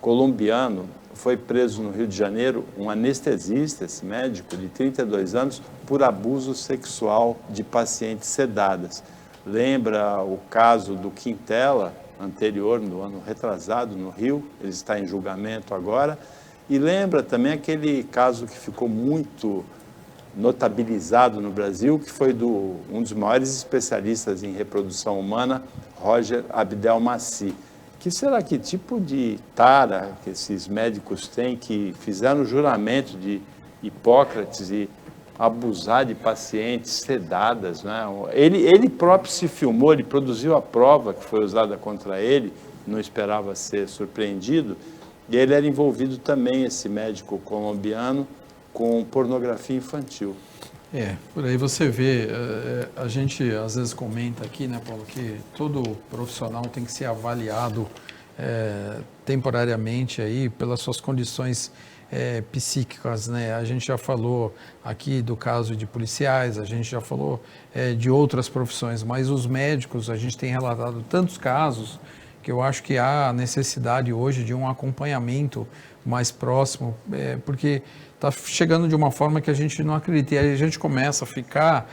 colombiano, foi preso no Rio de Janeiro, um anestesista, esse médico de 32 anos, por abuso sexual de pacientes sedadas. Lembra o caso do Quintela, anterior, no ano retrasado, no Rio, ele está em julgamento agora, e lembra também aquele caso que ficou muito notabilizado no Brasil, que foi um dos maiores especialistas em reprodução humana, Roger Abdelmaci. Que será que tipo de tara que esses médicos têm que fizeram o juramento de Hipócrates e abusar de pacientes sedadas, né? Ele próprio se filmou, ele produziu a prova que foi usada contra ele, não esperava ser surpreendido, e ele era envolvido também, esse médico colombiano, com pornografia infantil. Por aí você vê, a gente às vezes comenta aqui, né, Paulo, que todo profissional tem que ser avaliado temporariamente aí pelas suas condições psíquicas, né? A gente já falou aqui do caso de policiais, a gente já falou de outras profissões, mas os médicos, a gente tem relatado tantos casos que eu acho que há necessidade hoje de um acompanhamento mais próximo, porque está chegando de uma forma que a gente não acredita. E aí a gente começa a ficar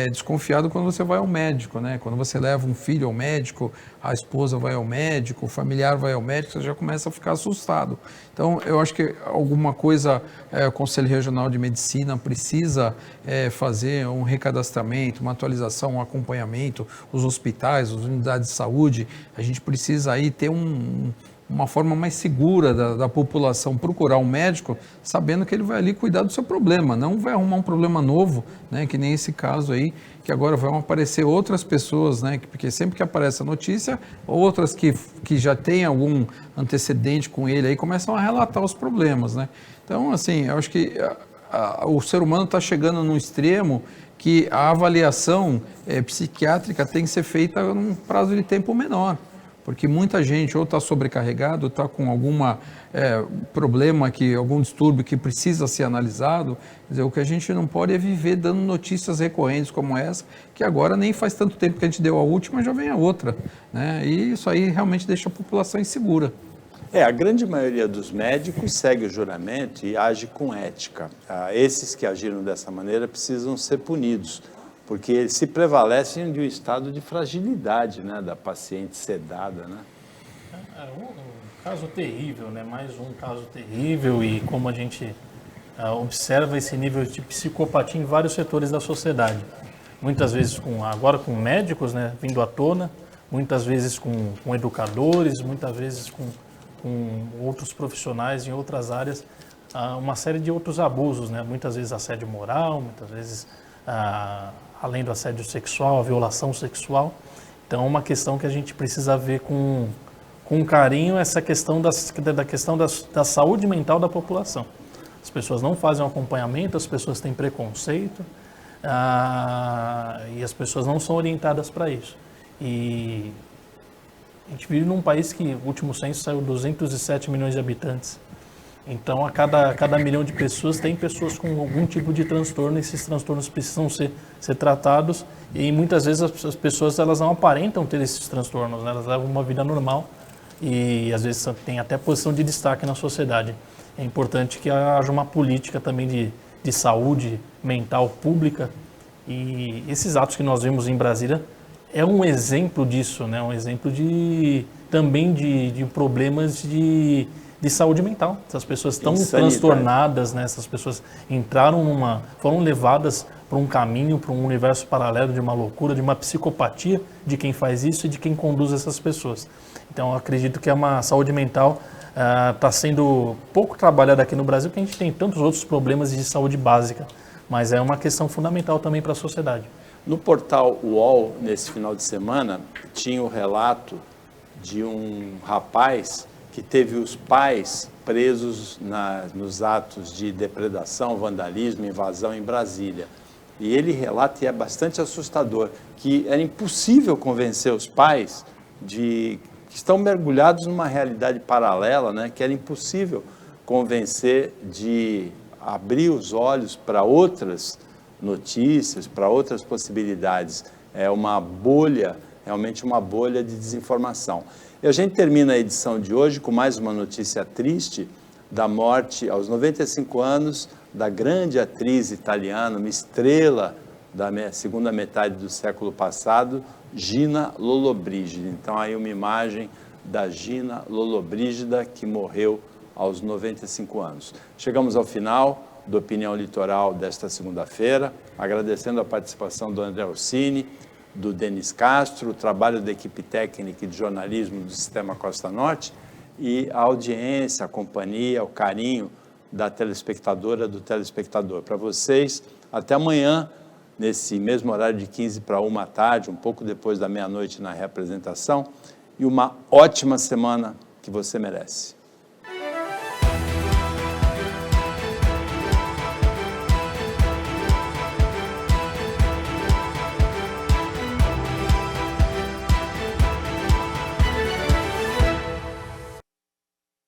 desconfiado quando você vai ao médico, né? Quando você leva um filho ao médico, a esposa vai ao médico, o familiar vai ao médico, você já começa a ficar assustado. Então, eu acho que alguma coisa o Conselho Regional de Medicina precisa fazer um recadastramento, uma atualização, um acompanhamento, os hospitais, as unidades de saúde, a gente precisa aí ter uma forma mais segura da população procurar um médico, sabendo que ele vai ali cuidar do seu problema, não vai arrumar um problema novo, né, que nem esse caso aí, que agora vão aparecer outras pessoas, né, porque sempre que aparece a notícia, outras que já têm algum antecedente com ele aí começam a relatar os problemas, né. Então, assim, eu acho que o ser humano está chegando num extremo que a avaliação psiquiátrica tem que ser feita num prazo de tempo menor. Porque muita gente ou está sobrecarregado, está com algum problema, algum distúrbio que precisa ser analisado. Quer dizer, o que a gente não pode é viver dando notícias recorrentes como essa, que agora nem faz tanto tempo que a gente deu a última, já vem a outra, né? E isso aí realmente deixa a população insegura. A grande maioria dos médicos segue o juramento e age com ética. Esses que agiram dessa maneira precisam ser punidos, porque eles se prevalecem de um estado de fragilidade, né, da paciente sedada, né? Um caso terrível, né? Mais um caso terrível, e como a gente observa esse nível de psicopatia em vários setores da sociedade. Muitas vezes agora com médicos, né, vindo à tona, muitas vezes com educadores, muitas vezes com outros profissionais em outras áreas, uma série de outros abusos, né? Muitas vezes assédio moral, muitas vezes além do assédio sexual, a violação sexual. Então, é uma questão que a gente precisa ver com carinho, essa questão da saúde mental da população. As pessoas não fazem um acompanhamento, as pessoas têm preconceito, e as pessoas não são orientadas para isso. E a gente vive num país que, o último censo, saiu 207 milhões de habitantes. Então, a cada milhão de pessoas, tem pessoas com algum tipo de transtorno, e esses transtornos precisam ser tratados, e muitas vezes as pessoas elas não aparentam ter esses transtornos, né? Elas levam uma vida normal e às vezes tem até posição de destaque na sociedade. É importante que haja uma política também de saúde mental pública, e esses atos que nós vimos em Brasília é um exemplo disso, né? Um exemplo também de problemas de saúde mental. Essas pessoas estão transtornadas, né? Essas pessoas foram levadas para um caminho, para um universo paralelo de uma loucura, de uma psicopatia de quem faz isso e de quem conduz essas pessoas. Então, eu acredito que a saúde mental está sendo pouco trabalhada aqui no Brasil, porque a gente tem tantos outros problemas de saúde básica, mas é uma questão fundamental também para a sociedade. No portal UOL, nesse final de semana, tinha o relato de um rapaz que teve os pais presos nos atos de depredação, vandalismo, invasão em Brasília. E ele relata, e é bastante assustador, que era impossível convencer os pais que estão mergulhados numa realidade paralela, né, que era impossível convencer de abrir os olhos para outras notícias, para outras possibilidades. É uma bolha, realmente uma bolha de desinformação. E a gente termina a edição de hoje com mais uma notícia triste da morte, aos 95 anos, da grande atriz italiana, uma estrela da segunda metade do século passado, Gina Lollobrigida. Então, aí uma imagem da Gina Lollobrigida, que morreu aos 95 anos. Chegamos ao final do Opinião Litoral desta segunda-feira, agradecendo a participação do André Orsini, do Denis Castro, o trabalho da equipe técnica e de jornalismo do Sistema Costa Norte e a audiência, a companhia, o carinho da telespectadora, do telespectador. Para vocês, até amanhã, nesse mesmo horário de 15 para 1 da tarde, um pouco depois da meia-noite na reapresentação, e uma ótima semana que você merece.